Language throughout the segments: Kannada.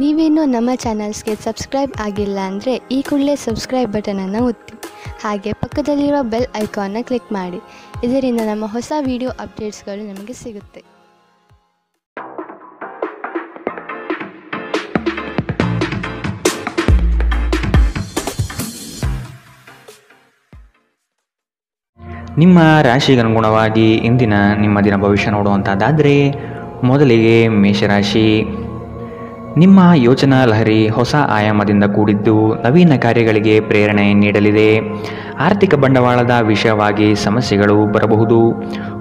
ನೀವೇನೂ ನಮ್ಮ ಚಾನಲ್ಸ್ಗೆ ಸಬ್ಸ್ಕ್ರೈಬ್ ಆಗಿಲ್ಲ ಅಂದರೆ ಈ ಕೂಡಲೇ ಸಬ್ಸ್ಕ್ರೈಬ್ ಬಟನನ್ನು ಒತ್ತಿ. ಹಾಗೆ ಪಕ್ಕದಲ್ಲಿರುವ ಬೆಲ್ ಐಕಾನ್ನ ಕ್ಲಿಕ್ ಮಾಡಿ. ಇದರಿಂದ ನಮ್ಮ ಹೊಸ ವಿಡಿಯೋ ಅಪ್ಡೇಟ್ಸ್ಗಳು ನಿಮಗೆ ಸಿಗುತ್ತೆ. ನಿಮ್ಮ ರಾಶಿಗನುಗುಣವಾಗಿ ಇಂದಿನ ನಿಮ್ಮ ದಿನ ಭವಿಷ್ಯ ನೋಡುವಂಥದ್ದಾದರೆ ಮೊದಲಿಗೆ ಮೇಷರಾಶಿ. ನಿಮ್ಮ ಯೋಚನಾ ಲಹರಿ ಹೊಸ ಆಯಾಮದಿಂದ ಕೂಡಿದ್ದು ನವೀನ ಕಾರ್ಯಗಳಿಗೆ ಪ್ರೇರಣೆ ನೀಡಲಿದೆ. ಆರ್ಥಿಕ ಬಂಡವಾಳದ ವಿಷಯವಾಗಿ ಸಮಸ್ಯೆಗಳು ಬರಬಹುದು.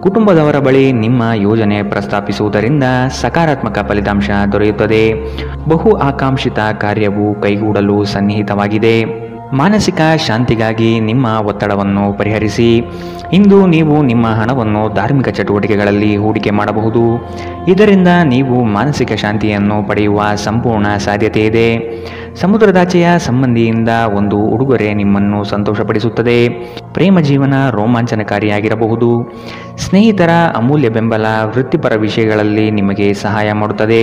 ಕುಟುಂಬದವರ ಬಳಿ ನಿಮ್ಮ ಯೋಜನೆ ಪ್ರಸ್ತಾಪಿಸುವುದರಿಂದ ಸಕಾರಾತ್ಮಕ ಫಲಿತಾಂಶ ದೊರೆಯುತ್ತದೆ. ಬಹು ಆಕಾಂಕ್ಷಿತ ಕಾರ್ಯವು ಕೈಗೂಡಲು ಸನ್ನಿಹಿತವಾಗಿದೆ. ಮಾನಸಿಕ ಶಾಂತಿಗಾಗಿ ನಿಮ್ಮ ಒತ್ತಡವನ್ನು ಪರಿಹರಿಸಿ. ಇಂದು ನೀವು ನಿಮ್ಮ ಹಣವನ್ನು ಧಾರ್ಮಿಕ ಚಟುವಟಿಕೆಗಳಲ್ಲಿ ಹೂಡಿಕೆ ಮಾಡಬಹುದು. ಇದರಿಂದ ನೀವು ಮಾನಸಿಕ ಶಾಂತಿಯನ್ನು ಪಡೆಯುವ ಸಂಪೂರ್ಣ ಸಾಧ್ಯತೆ ಇದೆ. ಸಮುದ್ರದಾಚೆಯ ಸಂಬಂಧಿಯಿಂದ ಒಂದು ಉಡುಗೊರೆ ನಿಮ್ಮನ್ನು ಸಂತೋಷಪಡಿಸುತ್ತದೆ. ಪ್ರೇಮ ಜೀವನ ರೋಮಾಂಚನಕಾರಿಯಾಗಿರಬಹುದು. ಸ್ನೇಹಿತರ ಅಮೂಲ್ಯ ಬೆಂಬಲ ವೃತ್ತಿಪರ ವಿಷಯಗಳಲ್ಲಿ ನಿಮಗೆ ಸಹಾಯ ಮಾಡುತ್ತದೆ.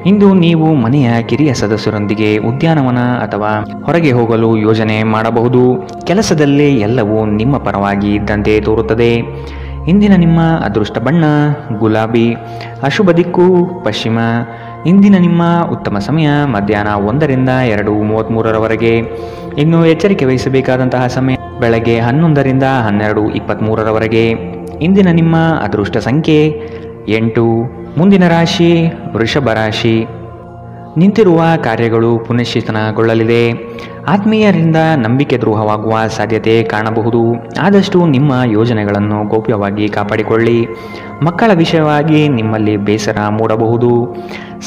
ಇಂದು ನೀವು ಮನೆಯ ಕಿರಿಯ ಸದಸ್ಯರೊಂದಿಗೆ ಉದ್ಯಾನವನ ಅಥವಾ ಹೊರಗೆ ಹೋಗಲು ಯೋಜನೆ ಮಾಡಬಹುದು. ಕೆಲಸದಲ್ಲಿ ಎಲ್ಲವೂ ನಿಮ್ಮ ಪರವಾಗಿ ಇದ್ದಂತೆ ತೋರುತ್ತದೆ. ಇಂದಿನ ನಿಮ್ಮ ಅದೃಷ್ಟ ಬಣ್ಣ ಗುಲಾಬಿ. ಅಶುಭ ದಿಕ್ಕು ಪಶ್ಚಿಮ. ಇಂದಿನ ನಿಮ್ಮ ಉತ್ತಮ ಸಮಯ ಮಧ್ಯಾಹ್ನ 1ರಿಂದ 2:33ರವರೆಗೆ. ಇನ್ನು ಎಚ್ಚರಿಕೆ ವಹಿಸಬೇಕಾದಂತಹ ಸಮಯ ಬೆಳಗ್ಗೆ 11ರಿಂದ 12:23ರವರೆಗೆ. ಇಂದಿನ ನಿಮ್ಮ ಅದೃಷ್ಟ ಸಂಖ್ಯೆ 8. ಮುಂದಿನ ರಾಶಿ ವೃಷಭ ರಾಶಿ. ನಿಂತಿರುವ ಕಾರ್ಯಗಳು ಪುನಶ್ಚೇತನಗೊಳ್ಳಲಿದೆ. ಆತ್ಮೀಯರಿಂದ ನಂಬಿಕೆ ದ್ರೋಹವಾಗುವ ಸಾಧ್ಯತೆ ಕಾಣಬಹುದು. ಆದಷ್ಟು ನಿಮ್ಮ ಯೋಜನೆಗಳನ್ನು ಗೌಪ್ಯವಾಗಿ ಕಾಪಾಡಿಕೊಳ್ಳಿ. ಮಕ್ಕಳ ವಿಷಯವಾಗಿ ನಿಮ್ಮಲ್ಲಿ ಬೇಸರ ಮೂಡಬಹುದು.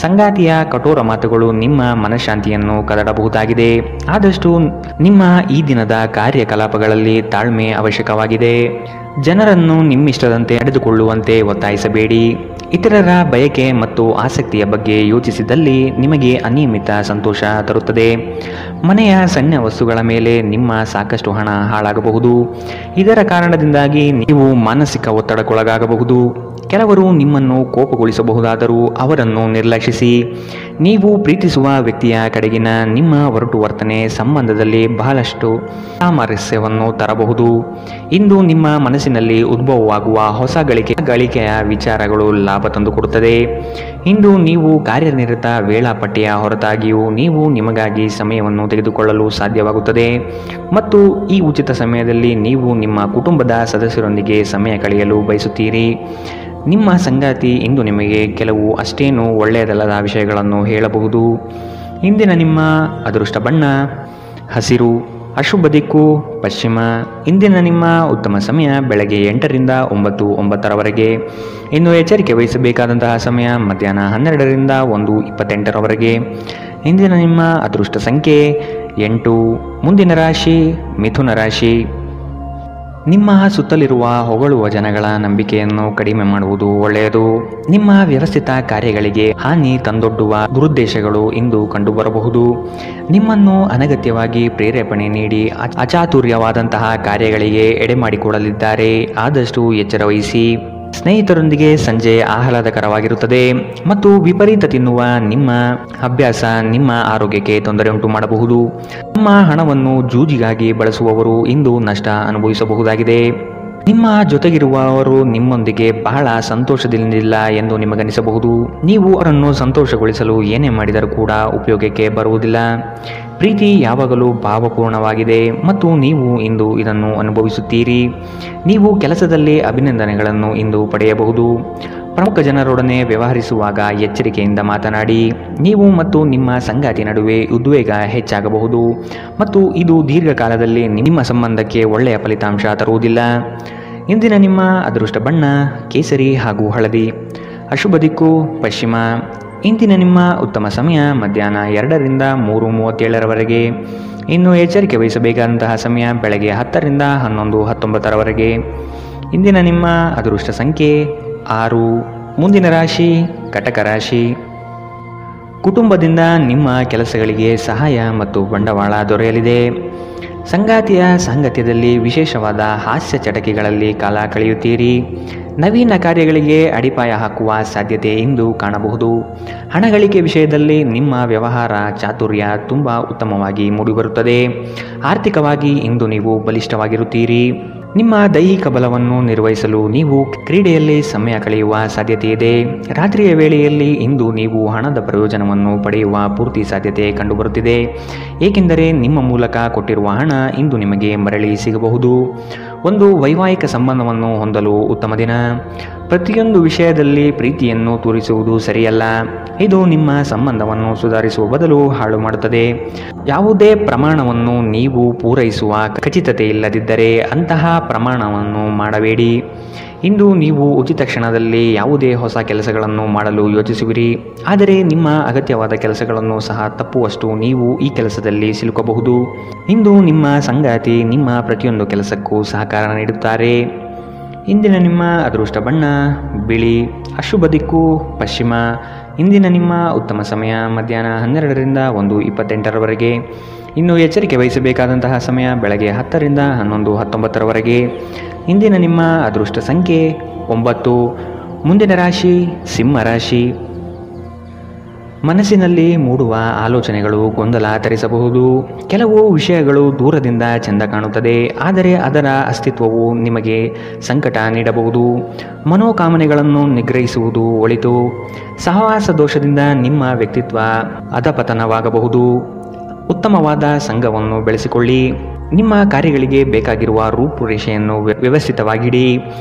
ಸಂಗಾತಿಯ ಕಠೋರ ಮಾತುಗಳು ನಿಮ್ಮ ಮನಃಶಾಂತಿಯನ್ನು ಕದಡಬಹುದಾಗಿದೆ. ಆದಷ್ಟು ನಿಮ್ಮ ಈ ದಿನದ ಕಾರ್ಯಕಲಾಪಗಳಲ್ಲಿ ತಾಳ್ಮೆ ಅವಶ್ಯಕವಾಗಿದೆ. ಜನರನ್ನು ನಿಮ್ಮಿಷ್ಟದಂತೆ ನಡೆದುಕೊಳ್ಳುವಂತೆ ಒತ್ತಾಯಿಸಬೇಡಿ. ಇತರರ ಬಯಕೆ ಮತ್ತು ಆಸಕ್ತಿಯ ಬಗ್ಗೆ ಯೋಚಿಸಿದಲ್ಲಿ ನಿಮಗೆ ಅನಿಯಮಿತ ಸಂತೋಷ ತರುತ್ತದೆ. ಮನೆಯ ಸಣ್ಣ ವಸ್ತುಗಳ ಮೇಲೆ ನಿಮ್ಮ ಸಾಕಷ್ಟು ಹಣ ಹಾಳಾಗಬಹುದು. ಇದರ ಕಾರಣದಿಂದಾಗಿ ನೀವು ಮಾನಸಿಕ ಒತ್ತಡಕ್ಕೊಳಗಾಗಬಹುದು. ಕೆಲವರು ನಿಮ್ಮನ್ನು ಕೋಪಗೊಳಿಸಬಹುದಾದರೂ ಅವರನ್ನು ನಿರ್ಲಕ್ಷಿಸಿ. ನೀವು ಪ್ರೀತಿಸುವ ವ್ಯಕ್ತಿಯ ಕಡೆಗಿನ ನಿಮ್ಮ ಒರಟು ವರ್ತನೆ ಸಂಬಂಧದಲ್ಲಿ ಬಹಳಷ್ಟು ಸಾಮರಸ್ಯವನ್ನು ತರಬಹುದು. ಇಂದು ನಿಮ್ಮ ಮನಸ್ಸಿನಲ್ಲಿ ಉದ್ಭವವಾಗುವ ಹೊಸ ಗಳಿಕೆಯ ವಿಚಾರಗಳು ಲಾಭ ತಂದುಕೊಡುತ್ತದೆ. ಇಂದು ನೀವು ಕಾರ್ಯನಿರತ ವೇಳಾಪಟ್ಟಿಯ ಹೊರತಾಗಿಯೂ ನೀವು ನಿಮಗಾಗಿ ಸಮಯವನ್ನು ತೆಗೆದುಕೊಳ್ಳಲು ಸಾಧ್ಯವಾಗುತ್ತದೆ ಮತ್ತು ಈ ಉಚಿತ ಸಮಯದಲ್ಲಿ ನೀವು ನಿಮ್ಮ ಕುಟುಂಬದ ಸದಸ್ಯರೊಂದಿಗೆ ಸಮಯ ಕಳೆಯಲು ಬಯಸುತ್ತೀರಿ. ನಿಮ್ಮ ಸಂಗಾತಿ ಇಂದು ನಿಮಗೆ ಕೆಲವು ಅಷ್ಟೇನೂ ಒಳ್ಳೆಯದಲ್ಲದ ವಿಷಯಗಳನ್ನು ಹೇಳಬಹುದು. ಇಂದಿನ ನಿಮ್ಮ ಅದೃಷ್ಟ ಬಣ್ಣ ಹಸಿರು. ಅಶುಭ ದಿಕ್ಕು ಪಶ್ಚಿಮ. ಇಂದಿನ ನಿಮ್ಮ ಉತ್ತಮ ಸಮಯ ಬೆಳಗ್ಗೆ 8ರಿಂದ 9:09ರವರೆಗೆ. ಇನ್ನು ಎಚ್ಚರಿಕೆ ವಹಿಸಬೇಕಾದಂತಹ ಸಮಯ ಮಧ್ಯಾಹ್ನ 12ರಿಂದ 1:28ರವರೆಗೆ. ಇಂದಿನ ನಿಮ್ಮ ಅದೃಷ್ಟ ಸಂಖ್ಯೆ 8. ಮುಂದಿನ ರಾಶಿ ಮಿಥುನ ರಾಶಿ. ನಿಮ್ಮ ಸುತ್ತಲಿರುವ ಹೊಗಳುವ ಜನಗಳ ನಂಬಿಕೆಯನ್ನು ಕಡಿಮೆ ಮಾಡುವುದು ಒಳ್ಳೆಯದು. ನಿಮ್ಮ ವ್ಯವಸ್ಥಿತ ಕಾರ್ಯಗಳಿಗೆ ಹಾನಿ ತಂದೊಡ್ಡುವ ದುರುದ್ದೇಶಗಳು ಇಂದು ಕಂಡುಬರಬಹುದು. ನಿಮ್ಮನ್ನು ಅನಗತ್ಯವಾಗಿ ಪ್ರೇರೇಪಣೆ ನೀಡಿ ಅಚಾತುರ್ಯವಾದಂತಹ ಕಾರ್ಯಗಳಿಗೆ ಎಡೆಮಾಡಿಕೊಡಲಿದ್ದಾರೆ. ಆದಷ್ಟು ಎಚ್ಚರ ವಹಿಸಿ. ಸ್ನೇಹಿತರೊಂದಿಗೆ ಸಂಜೆ ಆಹ್ಲಾದಕರವಾಗಿರುತ್ತದೆ ಮತ್ತು ವಿಪರೀತ ತಿನ್ನುವ ನಿಮ್ಮ ಅಭ್ಯಾಸ ನಿಮ್ಮ ಆರೋಗ್ಯಕ್ಕೆ ತೊಂದರೆ ಉಂಟು ಮಾಡಬಹುದು. ನಿಮ್ಮ ಹಣವನ್ನು ಜೂಜಿಗಾಗಿ ಬಳಸುವವರು ಇಂದು ನಷ್ಟ ಅನುಭವಿಸಬಹುದಾಗಿದೆ. ನಿಮ್ಮ ಜೊತೆಗಿರುವವರು ನಿಮ್ಮೊಂದಿಗೆ ಬಹಳ ಸಂತೋಷದಿಂದಿಲ್ಲ ಎಂದು ನಿಮಗನಿಸಬಹುದು. ನೀವು ಅವರನ್ನು ಸಂತೋಷಗೊಳಿಸಲು ಏನೇ ಮಾಡಿದರೂ ಕೂಡ ಉಪಯೋಗಕ್ಕೆ ಬರುವುದಿಲ್ಲ. ಪ್ರೀತಿ ಯಾವಾಗಲೂ ಭಾವಪೂರ್ಣವಾಗಿದೆ ಮತ್ತು ನೀವು ಇಂದು ಇದನ್ನು ಅನುಭವಿಸುತ್ತೀರಿ. ನೀವು ಕೆಲಸದಲ್ಲಿ ಅಭಿನಂದನೆಗಳನ್ನು ಇಂದು ಪಡೆಯಬಹುದು. ಪ್ರಮುಖ ಜನರೊಡನೆ ವ್ಯವಹರಿಸುವಾಗ ಎಚ್ಚರಿಕೆಯಿಂದ ಮಾತನಾಡಿ. ನೀವು ಮತ್ತು ನಿಮ್ಮ ಸಂಗಾತಿ ನಡುವೆ ಉದ್ವೇಗ ಹೆಚ್ಚಾಗಬಹುದು ಮತ್ತು ಇದು ದೀರ್ಘಕಾಲದಲ್ಲಿ ನಿಮ್ಮ ಸಂಬಂಧಕ್ಕೆ ಒಳ್ಳೆಯ ಫಲಿತಾಂಶ ತರುವುದಿಲ್ಲ. ಇಂದಿನ ನಿಮ್ಮ ಅದೃಷ್ಟ ಬಣ್ಣ ಕೇಸರಿ ಹಾಗೂ ಹಳದಿ. ಅಶುಭ ದಿಕ್ಕು ಪಶ್ಚಿಮ. ಇಂದಿನ ನಿಮ್ಮ ಉತ್ತಮ ಸಮಯ ಮಧ್ಯಾಹ್ನ 2ರಿಂದ 3:37ರವರೆಗೆ. ಇನ್ನು ಎಚ್ಚರಿಕೆ ವಹಿಸಬೇಕಾದಂತಹ ಸಮಯ ಬೆಳಗ್ಗೆ 10ರಿಂದ 11:19ರವರೆಗೆ. ಇಂದಿನ ನಿಮ್ಮ ಅದೃಷ್ಟ ಸಂಖ್ಯೆ 6. ಮುಂದಿನ ರಾಶಿ ಕಟಕ ರಾಶಿ. ಕುಟುಂಬದಿಂದ ನಿಮ್ಮ ಕೆಲಸಗಳಿಗೆ ಸಹಾಯ ಮತ್ತು ಬಂಡವಾಳ ದೊರೆಯಲಿದೆ. ಸಂಗಾತಿಯ ಸಾಂಗತ್ಯದಲ್ಲಿ ವಿಶೇಷವಾದ ಹಾಸ್ಯ ಚಟಕಿಗಳಲ್ಲಿ ಕಾಲ ಕಳೆಯುತ್ತೀರಿ. ನವೀನ ಕಾರ್ಯಗಳಿಗೆ ಅಡಿಪಾಯ ಹಾಕುವ ಸಾಧ್ಯತೆ ಇಂದು ಕಾಣಬಹುದು. ಹಣಗಳಿಕೆ ವಿಷಯದಲ್ಲಿ ನಿಮ್ಮ ವ್ಯವಹಾರ ಚಾತುರ್ಯ ತುಂಬ ಉತ್ತಮವಾಗಿ ಮೂಡಿಬರುತ್ತದೆ. ಆರ್ಥಿಕವಾಗಿ ಇಂದು ನೀವು ಬಲಿಷ್ಠವಾಗಿರುತ್ತೀರಿ. ನಿಮ್ಮ ದೈಹಿಕ ಬಲವನ್ನು ನಿರ್ವಹಿಸಲು ನೀವು ಕ್ರೀಡೆಯಲ್ಲಿ ಸಮಯ ಕಳೆಯುವ ಸಾಧ್ಯತೆ ಇದೆ. ರಾತ್ರಿಯ ವೇಳೆಯಲ್ಲಿ ಇಂದು ನೀವು ಹಣದ ಪ್ರಯೋಜನವನ್ನು ಪಡೆಯುವ ಪೂರ್ತಿ ಸಾಧ್ಯತೆ ಕಂಡುಬರುತ್ತಿದೆ. ಏಕೆಂದರೆ ನಿಮ್ಮ ಮೂಲಕ ಕೊಟ್ಟಿರುವ ಹಣ ಇಂದು ನಿಮಗೆ ಮರಳಿ ಸಿಗಬಹುದು. ಒಂದು ವೈವಾಹಿಕ ಸಂಬಂಧವನ್ನು ಹೊಂದಲು ಉತ್ತಮ ದಿನ. ಪ್ರತಿಯೊಂದು ವಿಷಯದಲ್ಲಿ ಪ್ರೀತಿಯನ್ನು ತೋರಿಸುವುದು ಸರಿಯಲ್ಲ. ಇದು ನಿಮ್ಮ ಸಂಬಂಧವನ್ನು ಸುಧಾರಿಸುವ ಬದಲು ಹಾಳು ಮಾಡುತ್ತದೆ. ಯಾವುದೇ ಪ್ರಮಾಣವನ್ನು ನೀವು ಪೂರೈಸುವ ಖಚಿತತೆ ಇಲ್ಲದಿದ್ದರೆ ಅಂತಹ ಪ್ರಮಾಣವನ್ನು ಮಾಡಬೇಡಿ. ಇಂದು ನೀವು ಉಚಿತ ಕ್ಷಣದಲ್ಲಿ ಯಾವುದೇ ಹೊಸ ಕೆಲಸಗಳನ್ನು ಮಾಡಲು ಯೋಚಿಸುವಿರಿ. ಆದರೆ ನಿಮ್ಮ ಅಗತ್ಯವಾದ ಕೆಲಸಗಳನ್ನು ಸಹ ತಪ್ಪುವಷ್ಟು ನೀವು ಈ ಕೆಲಸದಲ್ಲಿ ಸಿಲುಕಬಹುದು. ಇಂದು ನಿಮ್ಮ ಸಂಗಾತಿ ನಿಮ್ಮ ಪ್ರತಿಯೊಂದು ಕೆಲಸಕ್ಕೂ ಸಹಕಾರ ನೀಡುತ್ತಾರೆ. ಇಂದಿನ ನಿಮ್ಮ ಅದೃಷ್ಟ ಬಣ್ಣ ಬಿಳಿ. ಅಶುಭ ದಿಕ್ಕು ಪಶ್ಚಿಮ. ಇಂದಿನ ನಿಮ್ಮ ಉತ್ತಮ ಸಮಯ ಮಧ್ಯಾಹ್ನ 12ರಿಂದ 1:28ರವರೆಗೆ. ಇನ್ನು ಎಚ್ಚರಿಕೆ ವಹಿಸಬೇಕಾದಂತಹ ಸಮಯ ಬೆಳಗ್ಗೆ 10ರಿಂದ 11:19ರವರೆಗೆ. ಇಂದಿನ ನಿಮ್ಮ ಅದೃಷ್ಟ ಸಂಖ್ಯೆ 9. ಮುಂದಿನ ರಾಶಿ ಸಿಂಹ ರಾಶಿ. ಮನಸ್ಸಿನಲ್ಲಿ ಮೂಡುವ ಆಲೋಚನೆಗಳು ಗೊಂದಲ ತರಿಸಬಹುದು. ಕೆಲವು ವಿಷಯಗಳು ದೂರದಿಂದ ಚೆಂದ ಕಾಣುತ್ತದೆ, ಆದರೆ ಅದರ ಅಸ್ತಿತ್ವವು ನಿಮಗೆ ಸಂಕಟ ನೀಡಬಹುದು. ಮನೋಕಾಮನೆಗಳನ್ನು ನಿಗ್ರಹಿಸುವುದು ಒಳಿತು. ಸಹವಾಸ ದೋಷದಿಂದ ನಿಮ್ಮ ವ್ಯಕ್ತಿತ್ವ ಅಧಪತನವಾಗಬಹುದು. ಉತ್ತಮವಾದ ಸಂಘವನ್ನು ಬೆಳೆಸಿಕೊಳ್ಳಿ. ನಿಮ್ಮ ಕಾರ್ಯಗಳಿಗೆ ಬೇಕಾಗಿರುವ ರೂಪುರೇಷೆಯನ್ನು ವ್ಯವಸ್ಥಿತವಾಗಿಡಿ.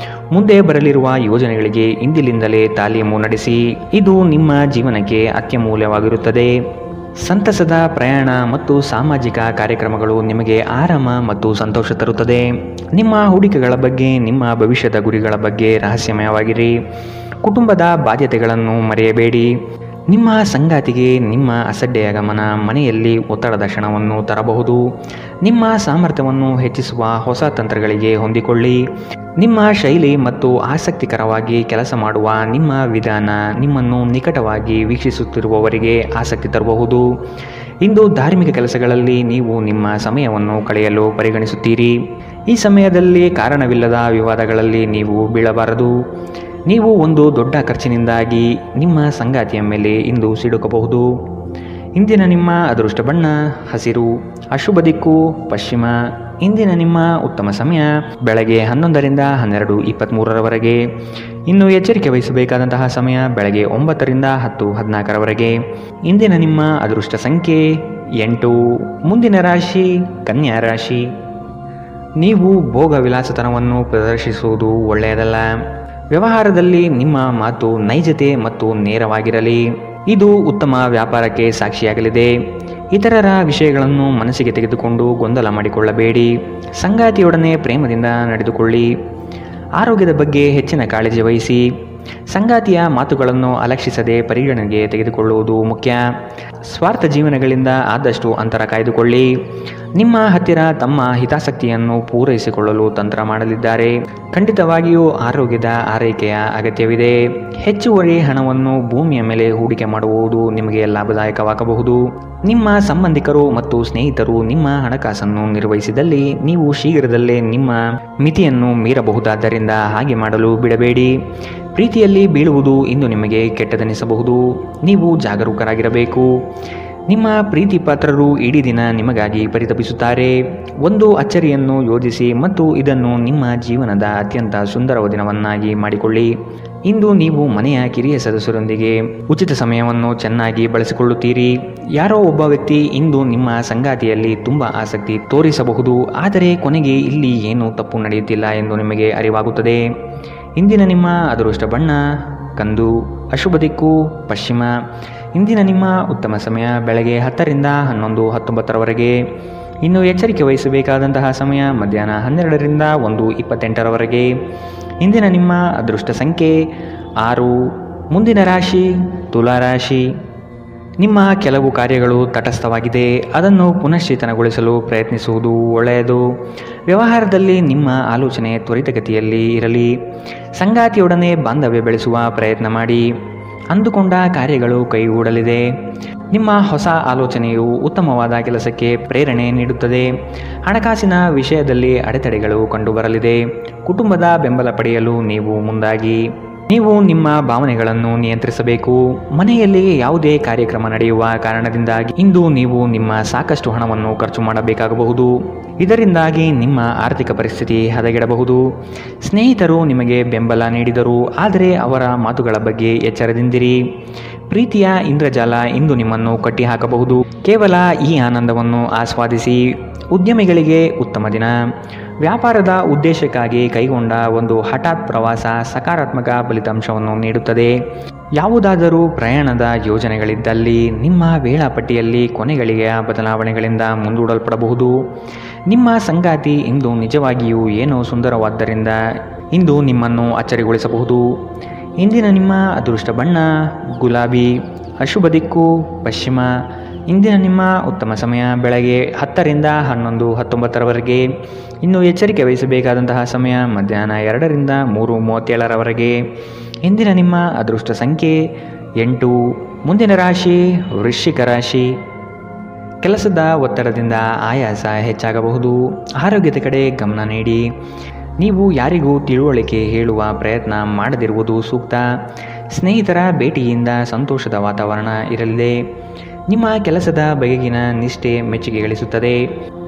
ಮುಂದೆ ಬರಲಿರುವ ಯೋಜನೆಗಳಿಗೆ ಇಂದಿನಿಂದಲೇ ತಾಲೀಮು ನಡೆಸಿ. ಇದು ನಿಮ್ಮ ಜೀವನಕ್ಕೆ ಅತ್ಯಮೂಲ್ಯವಾಗಿರುತ್ತದೆ. ಸಂತಸದ ಪ್ರಯಾಣ ಮತ್ತು ಸಾಮಾಜಿಕ ಕಾರ್ಯಕ್ರಮಗಳು ನಿಮಗೆ ಆರಾಮ ಮತ್ತು ಸಂತೋಷ ತರುತ್ತದೆ. ನಿಮ್ಮ ಹೂಡಿಕೆಗಳ ಬಗ್ಗೆ, ನಿಮ್ಮ ಭವಿಷ್ಯದ ಗುರಿಗಳ ಬಗ್ಗೆ ರಹಸ್ಯಮಯವಾಗಿರಿ. ಕುಟುಂಬದ ಬಾಧ್ಯತೆಗಳನ್ನು ಮರೆಯಬೇಡಿ. ನಿಮ್ಮ ಸಂಗಾತಿಗೆ ನಿಮ್ಮ ಅಸಡ್ಡೆಯ ಗಮನ ಮನೆಯಲ್ಲಿ ಒತ್ತಡದ ಕ್ಷಣವನ್ನು ತರಬಹುದು. ನಿಮ್ಮ ಸಾಮರ್ಥ್ಯವನ್ನು ಹೆಚ್ಚಿಸುವ ಹೊಸ ತಂತ್ರಗಳಿಗೆ ಹೊಂದಿಕೊಳ್ಳಿ. ನಿಮ್ಮ ಶೈಲಿ ಮತ್ತು ಆಸಕ್ತಿಕರವಾಗಿ ಕೆಲಸ ಮಾಡುವ ನಿಮ್ಮ ವಿಧಾನ ನಿಮ್ಮನ್ನು ನಿಕಟವಾಗಿ ವೀಕ್ಷಿಸುತ್ತಿರುವವರಿಗೆ ಆಸಕ್ತಿ ತರಬಹುದು. ಇಂದು ಧಾರ್ಮಿಕ ಕೆಲಸಗಳಲ್ಲಿ ನೀವು ನಿಮ್ಮ ಸಮಯವನ್ನು ಕಳೆಯಲು ಪರಿಗಣಿಸುತ್ತೀರಿ. ಈ ಸಮಯದಲ್ಲಿ ಕಾರಣವಿಲ್ಲದ ವಿವಾದಗಳಲ್ಲಿ ನೀವು ಬೀಳಬಾರದು. ನೀವು ಒಂದು ದೊಡ್ಡ ಖರ್ಚಿನಿಂದಾಗಿ ನಿಮ್ಮ ಸಂಗಾತಿಯ ಮೇಲೆ ಇಂದು ಸಿಡುಕಬಹುದು. ಇಂದಿನ ನಿಮ್ಮ ಅದೃಷ್ಟ ಬಣ್ಣ ಹಸಿರು. ಅಶುಭ ದಿಕ್ಕು ಪಶ್ಚಿಮ. ಇಂದಿನ ನಿಮ್ಮ ಉತ್ತಮ ಸಮಯ ಬೆಳಗ್ಗೆ 11ರಿಂದ 12:23ರವರೆಗೆ. ಇನ್ನು ಎಚ್ಚರಿಕೆ ವಹಿಸಬೇಕಾದಂತಹ ಸಮಯ ಬೆಳಗ್ಗೆ 9ರಿಂದ 10:14ರವರೆಗೆ. ಇಂದಿನ ನಿಮ್ಮ ಅದೃಷ್ಟ ಸಂಖ್ಯೆ 8. ಮುಂದಿನ ರಾಶಿ ಕನ್ಯಾ ರಾಶಿ. ನೀವು ಭೋಗ ವಿಲಾಸತನವನ್ನು ಪ್ರದರ್ಶಿಸುವುದು ಒಳ್ಳೆಯದಲ್ಲ. ವ್ಯವಹಾರದಲ್ಲಿ ನಿಮ್ಮ ಮಾತು ನೈಜತೆ ಮತ್ತು ನೇರವಾಗಿರಲಿ. ಇದು ಉತ್ತಮ ವ್ಯಾಪಾರಕ್ಕೆ ಸಾಕ್ಷಿಯಾಗಲಿದೆ. ಇತರರ ವಿಷಯಗಳನ್ನು ಮನಸ್ಸಿಗೆ ತೆಗೆದುಕೊಂಡು ಗೊಂದಲ ಮಾಡಿಕೊಳ್ಳಬೇಡಿ. ಸಂಗಾತಿಯೊಡನೆ ಪ್ರೇಮದಿಂದ ನಡೆದುಕೊಳ್ಳಿ. ಆರೋಗ್ಯದ ಬಗ್ಗೆ ಹೆಚ್ಚಿನ ಕಾಳಜಿ ವಹಿಸಿ. ಸಂಗಾತಿಯ ಮಾತುಗಳನ್ನು ಅಲಕ್ಷಿಸದೆ ಪರಿಗಣನೆಗೆ ತೆಗೆದುಕೊಳ್ಳುವುದು ಮುಖ್ಯ. ಸ್ವಾರ್ಥ ಜೀವನಗಳಿಂದ ಆದಷ್ಟು ಅಂತರ ಕಾಯ್ದುಕೊಳ್ಳಿ. ನಿಮ್ಮ ಹತ್ತಿರ ತಮ್ಮ ಹಿತಾಸಕ್ತಿಯನ್ನು ಪೂರೈಸಿಕೊಳ್ಳಲು ತಂತ್ರ ಮಾಡಲಿದ್ದಾರೆ. ಖಂಡಿತವಾಗಿಯೂ ಆರೋಗ್ಯದ ಆರೈಕೆಯ ಅಗತ್ಯವಿದೆ. ಹೆಚ್ಚುವರಿ ಹಣವನ್ನು ಭೂಮಿಯ ಮೇಲೆ ಹೂಡಿಕೆ ಮಾಡುವುದು ನಿಮಗೆ ಲಾಭದಾಯಕವಾಗಬಹುದು. ನಿಮ್ಮ ಸಂಬಂಧಿಕರು ಮತ್ತು ಸ್ನೇಹಿತರು ನಿಮ್ಮ ಹಣಕಾಸನ್ನು ನಿರ್ವಹಿಸಿದಲ್ಲಿ ನೀವು ಶೀಘ್ರದಲ್ಲೇ ನಿಮ್ಮ ಮಿತಿಯನ್ನು ಮೀರಬಹುದಾದ್ದರಿಂದ ಹಾಗೆ ಮಾಡಲು ಬಿಡಬೇಡಿ. ಪ್ರೀತಿಯಲ್ಲಿ ಬೀಳುವುದು ಇಂದು ನಿಮಗೆ ಕೆಟ್ಟದೆನಿಸಬಹುದು. ನೀವು ಜಾಗರೂಕರಾಗಿರಬೇಕು. ನಿಮ್ಮ ಪ್ರೀತಿ ಪಾತ್ರರು ಇಡೀ ದಿನ ನಿಮಗಾಗಿ ಪರಿತಪಿಸುತ್ತಾರೆ. ಒಂದು ಅಚ್ಚರಿಯನ್ನು ಯೋಜಿಸಿ ಮತ್ತು ಇದನ್ನು ನಿಮ್ಮ ಜೀವನದ ಅತ್ಯಂತ ಸುಂದರ ದಿನವನ್ನಾಗಿ ಮಾಡಿಕೊಳ್ಳಿ. ಇಂದು ನೀವು ಮನೆಯ ಕಿರಿಯ ಸದಸ್ಯರೊಂದಿಗೆ ಉಚಿತ ಸಮಯವನ್ನು ಚೆನ್ನಾಗಿ ಬಳಸಿಕೊಳ್ಳುತ್ತೀರಿ. ಯಾರೋ ಒಬ್ಬ ವ್ಯಕ್ತಿ ಇಂದು ನಿಮ್ಮ ಸಂಗಾತಿಯಲ್ಲಿ ತುಂಬ ಆಸಕ್ತಿ ತೋರಿಸಬಹುದು, ಆದರೆ ಕೊನೆಗೆ ಇಲ್ಲಿ ಏನೂ ತಪ್ಪು ನಡೆಯುತ್ತಿಲ್ಲ ಎಂದು ನಿಮಗೆ ಅರಿವಾಗುತ್ತದೆ. ಇಂದಿನ ನಿಮ್ಮ ಅದೃಷ್ಟ ಬಣ್ಣ ಕಂದು. ಅಶುಭ ದಿಕ್ಕು ಪಶ್ಚಿಮ. ಇಂದಿನ ನಿಮ್ಮ ಉತ್ತಮ ಸಮಯ ಬೆಳಗ್ಗೆ 10ರಿಂದ 11:19ರವರೆಗೆ. ಇನ್ನು ಎಚ್ಚರಿಕೆ ವಹಿಸಬೇಕಾದಂತಹ ಸಮಯ ಮಧ್ಯಾಹ್ನ 12ರಿಂದ 1:28ರವರೆಗೆ. ಇಂದಿನ ನಿಮ್ಮ ಅದೃಷ್ಟ ಸಂಖ್ಯೆ 6. ಮುಂದಿನ ರಾಶಿ ತುಲಾರಾಶಿ. ನಿಮ್ಮ ಕೆಲವು ಕಾರ್ಯಗಳು ತಟಸ್ಥವಾಗಿದೆ, ಅದನ್ನು ಪುನಶ್ಚೇತನಗೊಳಿಸಲು ಪ್ರಯತ್ನಿಸುವುದು ಒಳ್ಳೆಯದು. ವ್ಯವಹಾರದಲ್ಲಿ ನಿಮ್ಮ ಆಲೋಚನೆ ತ್ವರಿತಗತಿಯಲ್ಲಿ ಇರಲಿ. ಸಂಗಾತಿಯೊಡನೆ ಬಾಂಧವ್ಯ ಬೆಳೆಸುವ ಪ್ರಯತ್ನ ಮಾಡಿ. ಅಂದುಕೊಂಡ ಕಾರ್ಯಗಳು ಕೈಗೂಡಲಿದೆ. ನಿಮ್ಮ ಹೊಸ ಆಲೋಚನೆಯು ಉತ್ತಮವಾದ ಕೆಲಸಕ್ಕೆ ಪ್ರೇರಣೆ ನೀಡುತ್ತದೆ. ಹಣಕಾಸಿನ ವಿಷಯದಲ್ಲಿ ಅಡೆತಡೆಗಳು ಕಂಡುಬರಲಿದೆ. ಕುಟುಂಬದ ಬೆಂಬಲ ಪಡೆಯಲು ನೀವು ಮುಂದಾಗಿ. ನೀವು ನಿಮ್ಮ ಭಾವನೆಗಳನ್ನು ನಿಯಂತ್ರಿಸಬೇಕು. ಮನೆಯಲ್ಲಿ ಯಾವುದೇ ಕಾರ್ಯಕ್ರಮ ನಡೆಯುವ ಕಾರಣದಿಂದಾಗಿ ಇಂದು ನೀವು ನಿಮ್ಮ ಸಾಕಷ್ಟು ಹಣವನ್ನು ಖರ್ಚು ಮಾಡಬೇಕಾಗಬಹುದು. ಇದರಿಂದಾಗಿ ನಿಮ್ಮ ಆರ್ಥಿಕ ಪರಿಸ್ಥಿತಿ ಹದಗೆಡಬಹುದು. ಸ್ನೇಹಿತರು ನಿಮಗೆ ಬೆಂಬಲ ನೀಡಿದರು, ಆದರೆ ಅವರ ಮಾತುಗಳ ಬಗ್ಗೆ ಎಚ್ಚರದಿಂದಿರಿ. ಪ್ರೀತಿಯ ಇಂದ್ರಜಾಲ ಇಂದು ನಿಮ್ಮನ್ನು ಕಟ್ಟಿಹಾಕಬಹುದು. ಕೇವಲ ಈ ಆನಂದವನ್ನು ಆಸ್ವಾದಿಸಿ. ಉದ್ಯಮಿಗಳಿಗೆ ಉತ್ತಮ ದಿನ. ವ್ಯಾಪಾರದ ಉದ್ದೇಶಕ್ಕಾಗಿ ಕೈಗೊಂಡ ಒಂದು ಹಠಾತ್ ಪ್ರವಾಸ ಸಕಾರಾತ್ಮಕ ಫಲಿತಾಂಶವನ್ನು ನೀಡುತ್ತದೆ. ಯಾವುದಾದರೂ ಪ್ರಯಾಣದ ಯೋಜನೆಗಳಿದ್ದಲ್ಲಿ ನಿಮ್ಮ ವೇಳಾಪಟ್ಟಿಯಲ್ಲಿ ಕೊನೆಗಳಿಗೆಯ ಬದಲಾವಣೆಗಳಿಂದ ಮುಂದೂಡಲ್ಪಡಬಹುದು. ನಿಮ್ಮ ಸಂಗಾತಿ ಇಂದು ನಿಜವಾಗಿಯೂ ಏನೋ ಸುಂದರವಾದ್ದರಿಂದ ಇಂದು ನಿಮ್ಮನ್ನು ಅಚ್ಚರಿಗೊಳಿಸಬಹುದು. ಇಂದಿನ ನಿಮ್ಮ ಅದೃಷ್ಟ ಬಣ್ಣ ಗುಲಾಬಿ. ಅಶುಭ ದಿಕ್ಕು ಪಶ್ಚಿಮ. ಇಂದಿನ ನಿಮ್ಮ ಉತ್ತಮ ಸಮಯ ಬೆಳಗ್ಗೆ 10 ರಿಂದ 11, 19ರವರೆಗೆ. ಇನ್ನು ಎಚ್ಚರಿಕೆ ವಹಿಸಬೇಕಾದಂತಹ ಸಮಯ ಮಧ್ಯಾಹ್ನ 2 ರಿಂದ 3:37ರವರೆಗೆ. ಇಂದಿನ ನಿಮ್ಮ ಅದೃಷ್ಟ ಸಂಖ್ಯೆ 8. ಮುಂದಿನ ರಾಶಿ ವೃಶ್ಚಿಕ ರಾಶಿ. ಕೆಲಸದ ಒತ್ತಡದಿಂದ ಆಯಾಸ ಹೆಚ್ಚಾಗಬಹುದು. ಆರೋಗ್ಯದ ಕಡೆ ಗಮನ ನೀಡಿ. ನೀವು ಯಾರಿಗೂ ತಿಳುವಳಿಕೆ ಹೇಳುವ ಪ್ರಯತ್ನ ಮಾಡದಿರುವುದು ಸೂಕ್ತ. ಸ್ನೇಹಿತರ ಭೇಟಿಯಿಂದ ಸಂತೋಷದ ವಾತಾವರಣ ಇರಲಿದೆ. ನಿಮ್ಮ ಕೆಲಸದ ಬಗೆಗಿನ ನಿಷ್ಠೆ ಮೆಚ್ಚುಗೆ ಗಳಿಸುತ್ತದೆ.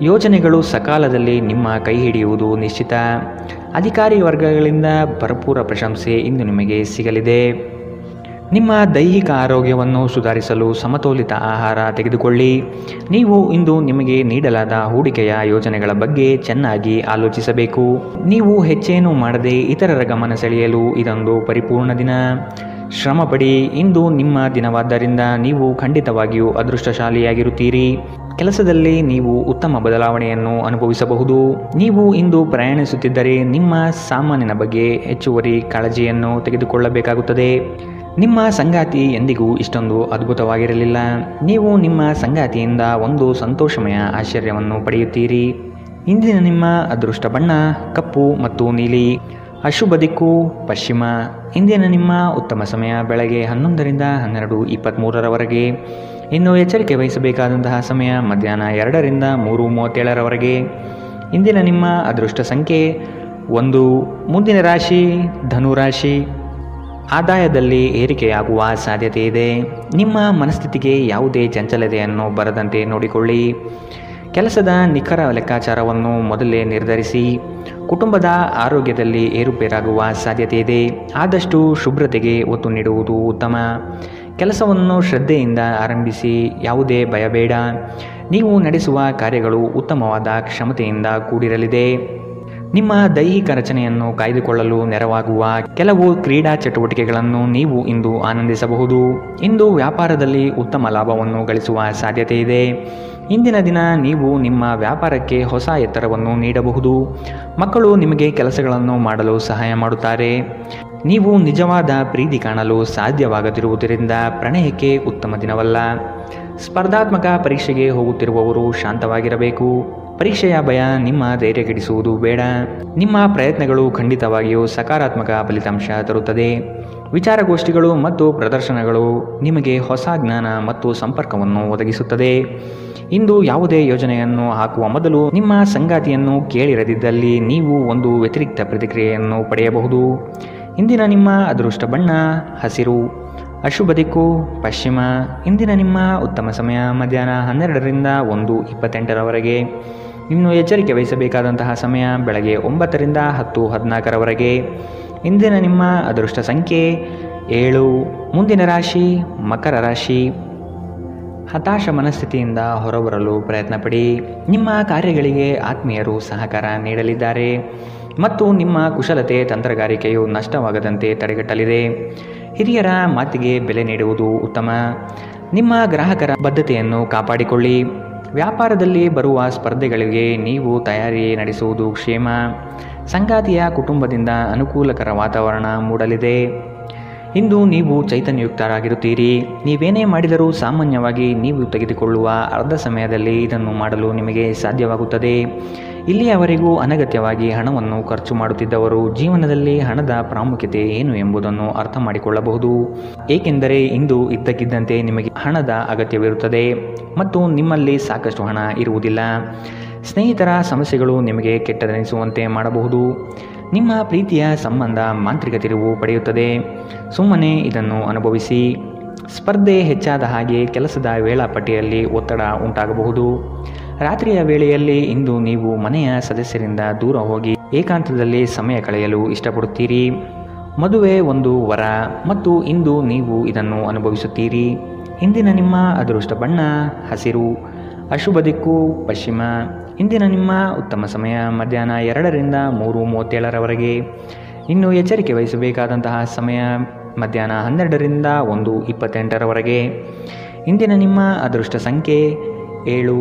ಯೋಜನೆಗಳು ಸಕಾಲದಲ್ಲಿ ನಿಮ್ಮ ಕೈ ಹಿಡಿಯುವುದು ನಿಶ್ಚಿತ. ಅಧಿಕಾರಿ ವರ್ಗಗಳಿಂದ ಭರಪೂರ ಪ್ರಶಂಸೆ ಇಂದು ನಿಮಗೆ ಸಿಗಲಿದೆ. ನಿಮ್ಮ ದೈಹಿಕ ಆರೋಗ್ಯವನ್ನು ಸುಧಾರಿಸಲು ಸಮತೋಲಿತ ಆಹಾರ ತೆಗೆದುಕೊಳ್ಳಿ. ನೀವು ಇಂದು ನಿಮಗೆ ನೀಡಲಾದ ಹೂಡಿಕೆಯ ಯೋಜನೆಗಳ ಬಗ್ಗೆ ಚೆನ್ನಾಗಿ ಆಲೋಚಿಸಬೇಕು. ನೀವು ಹೆಚ್ಚೇನೂ ಮಾಡದೆ ಇತರರ ಗಮನ ಸೆಳೆಯಲು ಇದೊಂದು ಪರಿಪೂರ್ಣ ದಿನ. ಶ್ರಮಪಡಿ. ಇಂದು ನಿಮ್ಮ ದಿನವಾದ್ದರಿಂದ ನೀವು ಖಂಡಿತವಾಗಿಯೂ ಅದೃಷ್ಟಶಾಲಿಯಾಗಿರುತ್ತೀರಿ. ಕೆಲಸದಲ್ಲಿ ನೀವು ಉತ್ತಮ ಬದಲಾವಣೆಯನ್ನು ಅನುಭವಿಸಬಹುದು. ನೀವು ಇಂದು ಪ್ರಯಾಣಿಸುತ್ತಿದ್ದರೆ ನಿಮ್ಮ ಸಾಮಾನಿನ ಬಗ್ಗೆ ಹೆಚ್ಚುವರಿ ಕಾಳಜಿಯನ್ನು ತೆಗೆದುಕೊಳ್ಳಬೇಕಾಗುತ್ತದೆ. ನಿಮ್ಮ ಸಂಗಾತಿ ಎಂದಿಗೂ ಇಷ್ಟೊಂದು ಅದ್ಭುತವಾಗಿರಲಿಲ್ಲ. ನೀವು ನಿಮ್ಮ ಸಂಗಾತಿಯಿಂದ ಒಂದು ಸಂತೋಷಮಯ ಆಶ್ಚರ್ಯವನ್ನು ಪಡೆಯುತ್ತೀರಿ. ಇಂದಿನ ನಿಮ್ಮ ಅದೃಷ್ಟ ಬಣ್ಣ ಕಪ್ಪು ಮತ್ತು ನೀಲಿ. ಅಶುಭ ದಿಕ್ಕು ಪಶ್ಚಿಮ. ಇಂದಿನ ನಿಮ್ಮ ಉತ್ತಮ ಸಮಯ ಬೆಳಗ್ಗೆ 11 ರಿಂದ 12:23ರವರೆಗೆ. ಇನ್ನು ಎಚ್ಚರಿಕೆ ವಹಿಸಬೇಕಾದಂತಹ ಸಮಯ ಮಧ್ಯಾಹ್ನ 2 ರಿಂದ 3:37ರವರೆಗೆ. ಇಂದಿನ ನಿಮ್ಮ ಅದೃಷ್ಟ ಸಂಖ್ಯೆ 1. ಮುಂದಿನ ರಾಶಿ ಧನುರಾಶಿ. ಆದಾಯದಲ್ಲಿ ಏರಿಕೆಯಾಗುವ ಸಾಧ್ಯತೆ ಇದೆ. ನಿಮ್ಮ ಮನಸ್ಥಿತಿಗೆ ಯಾವುದೇ ಚಂಚಲತೆಯನ್ನು ಬರದಂತೆ ನೋಡಿಕೊಳ್ಳಿ. ಕೆಲಸದ ನಿಖರ ಲೆಕ್ಕಾಚಾರವನ್ನು ಮೊದಲೇ ನಿರ್ಧರಿಸಿ. ಕುಟುಂಬದ ಆರೋಗ್ಯದಲ್ಲಿ ಏರುಪೇರಾಗುವ ಸಾಧ್ಯತೆ ಇದೆ. ಆದಷ್ಟು ಶುಭ್ರತೆಗೆ ಒತ್ತು ನೀಡುವುದು ಉತ್ತಮ. ಕೆಲಸವನ್ನು ಶ್ರದ್ಧೆಯಿಂದ ಆರಂಭಿಸಿ. ಯಾವುದೇ ಭಯ ಬೇಡ. ನೀವು ನಡೆಸುವ ಕಾರ್ಯಗಳು ಉತ್ತಮವಾದ ಕ್ಷಮತೆಯಿಂದ ಕೂಡಿರಲಿದೆ. ನಿಮ್ಮ ದೈಹಿಕ ರಚನೆಯನ್ನು ಕಾಯ್ದುಕೊಳ್ಳಲು ನೆರವಾಗುವ ಕೆಲವು ಕ್ರೀಡಾ ಚಟುವಟಿಕೆಗಳನ್ನು ನೀವು ಇಂದು ಆನಂದಿಸಬಹುದು. ಇಂದು ವ್ಯಾಪಾರದಲ್ಲಿ ಉತ್ತಮ ಲಾಭವನ್ನು ಗಳಿಸುವ ಸಾಧ್ಯತೆ ಇದೆ. ಇಂದಿನ ದಿನ ನೀವು ನಿಮ್ಮ ವ್ಯಾಪಾರಕ್ಕೆ ಹೊಸ ಎತ್ತರವನ್ನು ನೀಡಬಹುದು. ಮಕ್ಕಳು ನಿಮಗೆ ಕೆಲಸಗಳನ್ನು ಮಾಡಲು ಸಹಾಯ ಮಾಡುತ್ತಾರೆ. ನೀವು ನಿಜವಾದ ಪ್ರೀತಿ ಕಾಣಲು ಸಾಧ್ಯವಾಗದಿರುವುದರಿಂದ ಪ್ರಣಯಕ್ಕೆ ಉತ್ತಮ ದಿನವಲ್ಲ. ಸ್ಪರ್ಧಾತ್ಮಕ ಪರೀಕ್ಷೆಗೆ ಹೋಗುತ್ತಿರುವವರು ಶಾಂತವಾಗಿರಬೇಕು. ಪರೀಕ್ಷೆಯ ಭಯ ನಿಮ್ಮ ಧೈರ್ಯ ಕೆಡಿಸುವುದು ಬೇಡ. ನಿಮ್ಮ ಪ್ರಯತ್ನಗಳು ಖಂಡಿತವಾಗಿಯೂ ಸಕಾರಾತ್ಮಕ ಫಲಿತಾಂಶ ತರುತ್ತದೆ. ವಿಚಾರಗೋಷ್ಠಿಗಳು ಮತ್ತು ಪ್ರದರ್ಶನಗಳು ನಿಮಗೆ ಹೊಸ ಜ್ಞಾನ ಮತ್ತು ಸಂಪರ್ಕವನ್ನು ಒದಗಿಸುತ್ತದೆ. ಇಂದು ಯಾವುದೇ ಯೋಜನೆಯನ್ನು ಹಾಕುವ ಮೊದಲು ನಿಮ್ಮ ಸಂಗಾತಿಯನ್ನು ಕೇಳಿರದಿದ್ದಲ್ಲಿ ನೀವು ಒಂದು ವ್ಯತಿರಿಕ್ತ ಪ್ರತಿಕ್ರಿಯೆಯನ್ನು ಪಡೆಯಬಹುದು. ಇಂದಿನ ನಿಮ್ಮ ಅದೃಷ್ಟ ಬಣ್ಣ ಹಸಿರು. ಅಶುಭ ದಿಕ್ಕು ಪಶ್ಚಿಮ. ಇಂದಿನ ನಿಮ್ಮ ಉತ್ತಮ ಸಮಯ ಮಧ್ಯಾಹ್ನ 12 ರಿಂದ 1:28ರವರೆಗೆ. ಇನ್ನು ಎಚ್ಚರಿಕೆ ವಹಿಸಬೇಕಾದಂತಹ ಸಮಯ ಬೆಳಗ್ಗೆ 9 ರಿಂದ 10:14ರವರೆಗೆ. ಇಂದಿನ ನಿಮ್ಮ ಅದೃಷ್ಟ ಸಂಖ್ಯೆ 7. ಮುಂದಿನ ರಾಶಿ ಮಕರ ರಾಶಿ. ಹತಾಶ ಮನಸ್ಥಿತಿಯಿಂದ ಹೊರಬರಲು ಪ್ರಯತ್ನಪಡಿ. ನಿಮ್ಮ ಕಾರ್ಯಗಳಿಗೆ ಆತ್ಮೀಯರು ಸಹಕಾರ ನೀಡಲಿದ್ದಾರೆ ಮತ್ತು ನಿಮ್ಮ ಕುಶಲತೆ ತಂತ್ರಗಾರಿಕೆಯು ನಷ್ಟವಾಗದಂತೆ ತಡೆಗಟ್ಟಲಿದೆ. ಹಿರಿಯರ ಮಾತಿಗೆ ಬೆಲೆ ನೀಡುವುದು ಉತ್ತಮ. ನಿಮ್ಮ ಗ್ರಾಹಕರ ಬದ್ಧತೆಯನ್ನು ಕಾಪಾಡಿಕೊಳ್ಳಿ. ವ್ಯಾಪಾರದಲ್ಲಿ ಬರುವ ಸ್ಪರ್ಧೆಗಳಿಗೆ ನೀವು ತಯಾರಿ ನಡೆಸುವುದು ಕ್ಷೇಮ. ಸಂಗಾತಿಯ ಕುಟುಂಬದಿಂದ ಅನುಕೂಲಕರ ವಾತಾವರಣ ಮೂಡಲಿದೆ. ಇಂದು ನೀವು ಚೈತನ್ಯಯುಕ್ತರಾಗಿರುತ್ತೀರಿ. ನೀವೇನೇ ಮಾಡಿದರೂ ಸಾಮಾನ್ಯವಾಗಿ ನೀವು ತೆಗೆದುಕೊಳ್ಳುವ ಅರ್ಧ ಸಮಯದಲ್ಲಿ ಇದನ್ನು ಮಾಡಲು ನಿಮಗೆ ಸಾಧ್ಯವಾಗುತ್ತದೆ. ಇಲ್ಲಿಯವರೆಗೂ ಅನಗತ್ಯವಾಗಿ ಹಣವನ್ನು ಖರ್ಚು ಮಾಡುತ್ತಿದ್ದವರು ಜೀವನದಲ್ಲಿ ಹಣದ ಪ್ರಾಮುಖ್ಯತೆ ಏನು ಎಂಬುದನ್ನು ಅರ್ಥ ಮಾಡಿಕೊಳ್ಳಬಹುದು. ಏಕೆಂದರೆ ಇಂದು ಇದ್ದಕ್ಕಿದ್ದಂತೆ ನಿಮಗೆ ಹಣದ ಅಗತ್ಯವಿರುತ್ತದೆ ಮತ್ತು ನಿಮ್ಮಲ್ಲಿ ಸಾಕಷ್ಟು ಹಣ ಇರುವುದಿಲ್ಲ. ಸ್ನೇಹಿತರ ಸಮಸ್ಯೆಗಳು ನಿಮಗೆ ಕೆಟ್ಟದೆನಿಸುವಂತೆ ಮಾಡಬಹುದು. ನಿಮ್ಮ ಪ್ರೀತಿಯ ಸಂಬಂಧ ಮಾಂತ್ರಿಕ ತಿರುವು ಪಡೆಯುತ್ತದೆ. ಸುಮ್ಮನೆ ಇದನ್ನು ಅನುಭವಿಸಿ. ಸ್ಪರ್ಧೆ ಹೆಚ್ಚಾದ ಹಾಗೆ ಕೆಲಸದ ವೇಳಾಪಟ್ಟಿಯಲ್ಲಿ ಒತ್ತಡ ಉಂಟಾಗಬಹುದು. ರಾತ್ರಿಯ ವೇಳೆಯಲ್ಲಿ ಇಂದು ನೀವು ಮನೆಯ ಸದಸ್ಯರಿಂದ ದೂರ ಹೋಗಿ ಏಕಾಂತದಲ್ಲಿ ಸಮಯ ಕಳೆಯಲು ಇಷ್ಟಪಡುತ್ತೀರಿ. ಮದುವೆ ಒಂದು ವರ ಮತ್ತು ಇಂದು ನೀವು ಇದನ್ನು ಅನುಭವಿಸುತ್ತೀರಿ. ಇಂದಿನ ನಿಮ್ಮ ಅದೃಷ್ಟ ಬಣ್ಣ ಹಸಿರು, ಅಶುಭ ದಿಕ್ಕು ಪಶ್ಚಿಮ. ಇಂದಿನ ನಿಮ್ಮ ಉತ್ತಮ ಸಮಯ ಮಧ್ಯಾಹ್ನ 2ರಿಂದ 3:37ರವರೆಗೆ. ಇನ್ನು ಎಚ್ಚರಿಕೆ ವಹಿಸಬೇಕಾದಂತಹ ಸಮಯ ಮಧ್ಯಾಹ್ನ 12ರಿಂದ 1:28ರವರೆಗೆ. ಇಂದಿನ ನಿಮ್ಮ ಅದೃಷ್ಟ ಸಂಖ್ಯೆ 7.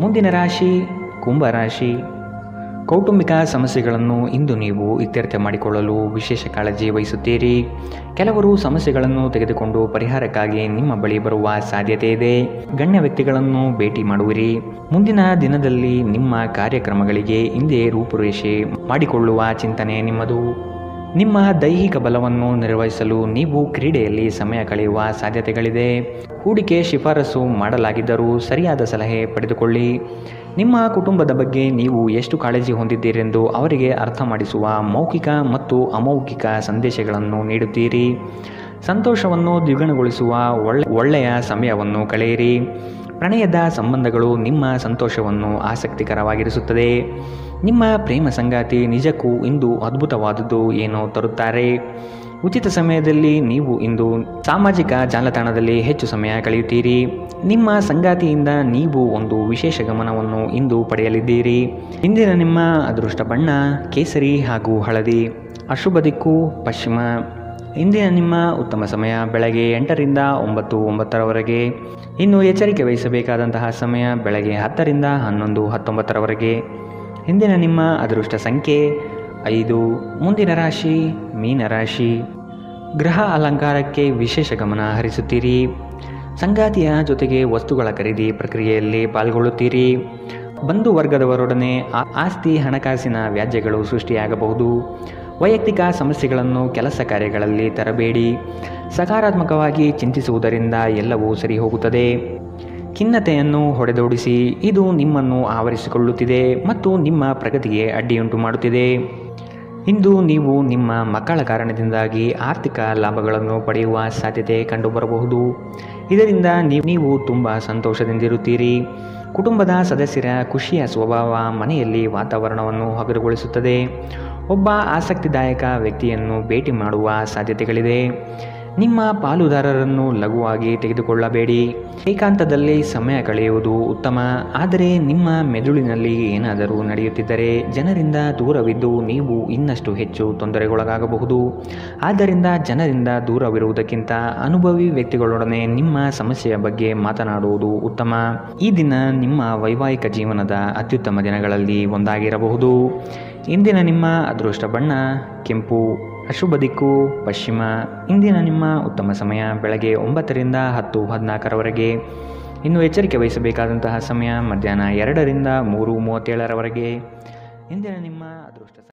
ಮುಂದಿನ ರಾಶಿ ಕುಂಭರಾಶಿ. ಕೌಟುಂಬಿಕ ಸಮಸ್ಯೆಗಳನ್ನು ಇಂದು ನೀವು ಇತ್ಯರ್ಥ ಮಾಡಿಕೊಳ್ಳಲು ವಿಶೇಷ ಕಾಳಜಿ ವಹಿಸುತ್ತೀರಿ. ಕೆಲವರು ಸಮಸ್ಯೆಗಳನ್ನು ತೆಗೆದುಕೊಂಡು ಪರಿಹಾರಕ್ಕಾಗಿ ನಿಮ್ಮ ಬಳಿ ಬರುವ ಸಾಧ್ಯತೆ ಇದೆ. ಗಣ್ಯ ವ್ಯಕ್ತಿಗಳನ್ನು ಭೇಟಿ ಮಾಡುವಿರಿ. ಮುಂದಿನ ದಿನದಲ್ಲಿ ನಿಮ್ಮ ಕಾರ್ಯಕ್ರಮಗಳಿಗೆ ಹಿಂದೆ ರೂಪುರೇಷೆ ಮಾಡಿಕೊಳ್ಳುವ ಚಿಂತನೆ ನಿಮ್ಮದು. ನಿಮ್ಮ ದೈಹಿಕ ಬಲವನ್ನು ನಿರ್ವಹಿಸಲು ನೀವು ಕ್ರೀಡೆಯಲ್ಲಿ ಸಮಯ ಕಳೆಯುವ ಸಾಧ್ಯತೆಗಳಿದೆ. ಹೂಡಿಕೆ ಶಿಫಾರಸು ಮಾಡಲಾಗಿದ್ದರೂ ಸರಿಯಾದ ಸಲಹೆ ಪಡೆದುಕೊಳ್ಳಿ. ನಿಮ್ಮ ಕುಟುಂಬದ ಬಗ್ಗೆ ನೀವು ಎಷ್ಟು ಕಾಳಜಿ ಹೊಂದಿದ್ದೀರೆಂದು ಅವರಿಗೆ ಅರ್ಥ ಮಾಡಿಸುವ ಮೌಖಿಕ ಮತ್ತು ಅಮೌಖಿಕ ಸಂದೇಶಗಳನ್ನು ನೀಡುತ್ತೀರಿ. ಸಂತೋಷವನ್ನು ದ್ವಿಗುಣಗೊಳಿಸುವ ಒಳ್ಳೆಯ ಸಮಯವನ್ನು ಕಳೆಯಿರಿ. ಪ್ರಣಯದ ಸಂಬಂಧಗಳು ನಿಮ್ಮ ಸಂತೋಷವನ್ನು ಆಸಕ್ತಿಕರವಾಗಿರಿಸುತ್ತದೆ. ನಿಮ್ಮ ಪ್ರೇಮ ಸಂಗಾತಿ ನಿಜಕ್ಕೂ ಇಂದು ಅದ್ಭುತವಾದದ್ದು ಏನೋ ತರುತ್ತಾರೆ. ಉಚಿತ ಸಮಯದಲ್ಲಿ ನೀವು ಇಂದು ಸಾಮಾಜಿಕ ಜಾಲತಾಣದಲ್ಲಿ ಹೆಚ್ಚು ಸಮಯ ಕಳೆಯುತ್ತೀರಿ. ನಿಮ್ಮ ಸಂಗಾತಿಯಿಂದ ನೀವು ಒಂದು ವಿಶೇಷ ಗಮನವನ್ನು ಇಂದು ಪಡೆಯಲಿದ್ದೀರಿ. ಇಂದಿನ ನಿಮ್ಮ ಅದೃಷ್ಟ ಬಣ್ಣ ಕೇಸರಿ ಹಾಗೂ ಹಳದಿ, ಅಶುಭ ದಿಕ್ಕು ಪಶ್ಚಿಮ. ಇಂದಿನ ನಿಮ್ಮ ಉತ್ತಮ ಸಮಯ ಬೆಳಗ್ಗೆ 8ರಿಂದ 9:09ರವರೆಗೆ. ಇನ್ನು ಎಚ್ಚರಿಕೆ ವಹಿಸಬೇಕಾದಂತಹ ಸಮಯ ಬೆಳಗ್ಗೆ 10ರಿಂದ 11:19ರವರೆಗೆ. ಇಂದಿನ ನಿಮ್ಮ ಅದೃಷ್ಟ ಸಂಖ್ಯೆ 5. ಮುಂದಿನ ರಾಶಿ ಮೀನರಾಶಿ. ಗೃಹ ಅಲಂಕಾರಕ್ಕೆ ವಿಶೇಷ ಗಮನ ಹರಿಸುತ್ತೀರಿ. ಸಂಗಾತಿಯ ಜೊತೆಗೆ ವಸ್ತುಗಳ ಖರೀದಿ ಪ್ರಕ್ರಿಯೆಯಲ್ಲಿ ಪಾಲ್ಗೊಳ್ಳುತ್ತೀರಿ. ಬಂಧು ವರ್ಗದವರೊಡನೆ ಆಸ್ತಿ ಹಣಕಾಸಿನ ವ್ಯಾಜ್ಯಗಳು ಸೃಷ್ಟಿಯಾಗಬಹುದು. ವೈಯಕ್ತಿಕ ಸಮಸ್ಯೆಗಳನ್ನು ಕೆಲಸ ಕಾರ್ಯಗಳಲ್ಲಿ ತರಬೇಡಿ. ಸಕಾರಾತ್ಮಕವಾಗಿ ಚಿಂತಿಸುವುದರಿಂದ ಎಲ್ಲವೂ ಸರಿ ಹೋಗುತ್ತದೆ. ಖಿನ್ನತೆಯನ್ನು ಹೊಡೆದೋಡಿಸಿ. ಇದು ನಿಮ್ಮನ್ನು ಆವರಿಸಿಕೊಳ್ಳುತ್ತಿದೆ ಮತ್ತು ನಿಮ್ಮ ಪ್ರಗತಿಗೆ ಅಡ್ಡಿಯುಂಟು ಮಾಡುತ್ತಿದೆ. ಇಂದು ನೀವು ನಿಮ್ಮ ಮಕ್ಕಳ ಕಾರಣದಿಂದಾಗಿ ಆರ್ಥಿಕ ಲಾಭಗಳನ್ನು ಪಡೆಯುವ ಸಾಧ್ಯತೆ ಕಂಡುಬರಬಹುದು. ಇದರಿಂದ ನೀವು ತುಂಬ ಸಂತೋಷದಿಂದಿರುತ್ತೀರಿ. ಕುಟುಂಬದ ಸದಸ್ಯರ ಖುಷಿಯ ಸ್ವಭಾವ ಮನೆಯಲ್ಲಿ ವಾತಾವರಣವನ್ನು ಹಗುರಗೊಳಿಸುತ್ತದೆ. ಒಬ್ಬ ಆಸಕ್ತಿದಾಯಕ ವ್ಯಕ್ತಿಯನ್ನು ಭೇಟಿ ಮಾಡುವ ಸಾಧ್ಯತೆಗಳಿದೆ. ನಿಮ್ಮ ಪಾಲುದಾರರನ್ನು ಲಘುವಾಗಿ ತೆಗೆದುಕೊಳ್ಳಬೇಡಿ. ಏಕಾಂತದಲ್ಲಿ ಸಮಯ ಕಳೆಯುವುದು ಉತ್ತಮ. ಆದರೆ ನಿಮ್ಮ ಮೆದುಳಿನಲ್ಲಿ ಏನಾದರೂ ನಡೆಯುತ್ತಿದ್ದರೆ ಜನರಿಂದ ದೂರವಿದ್ದು ನೀವು ಇನ್ನಷ್ಟು ಹೆಚ್ಚು ತೊಂದರೆಗೊಳಗಾಗಬಹುದು. ಆದ್ದರಿಂದ ಜನರಿಂದ ದೂರವಿರುವುದಕ್ಕಿಂತ ಅನುಭವಿ ವ್ಯಕ್ತಿಗಳೊಡನೆ ನಿಮ್ಮ ಸಮಸ್ಯೆಯ ಬಗ್ಗೆ ಮಾತನಾಡುವುದು ಉತ್ತಮ. ಈ ದಿನ ನಿಮ್ಮ ವೈವಾಹಿಕ ಜೀವನದ ಅತ್ಯುತ್ತಮ ದಿನಗಳಲ್ಲಿ ಒಂದಾಗಿರಬಹುದು. ಇಂದಿನ ನಿಮ್ಮ ಅದೃಷ್ಟ ಬಣ್ಣ ಕೆಂಪು, ಅಶುಭ ದಿಕ್ಕು ಪಶ್ಚಿಮ. ಇಂದಿನ ನಿಮ್ಮ ಉತ್ತಮ ಸಮಯ ಬೆಳಗ್ಗೆ 9ರಿಂದ 10:14ರವರೆಗೆ. ಇನ್ನು ಎಚ್ಚರಿಕೆ ವಹಿಸಬೇಕಾದಂತಹ ಸಮಯ ಮಧ್ಯಾಹ್ನ 2ರಿಂದ 3:37ರವರೆಗೆ. ಇಂದಿನ ನಿಮ್ಮ ಅದೃಷ್ಟ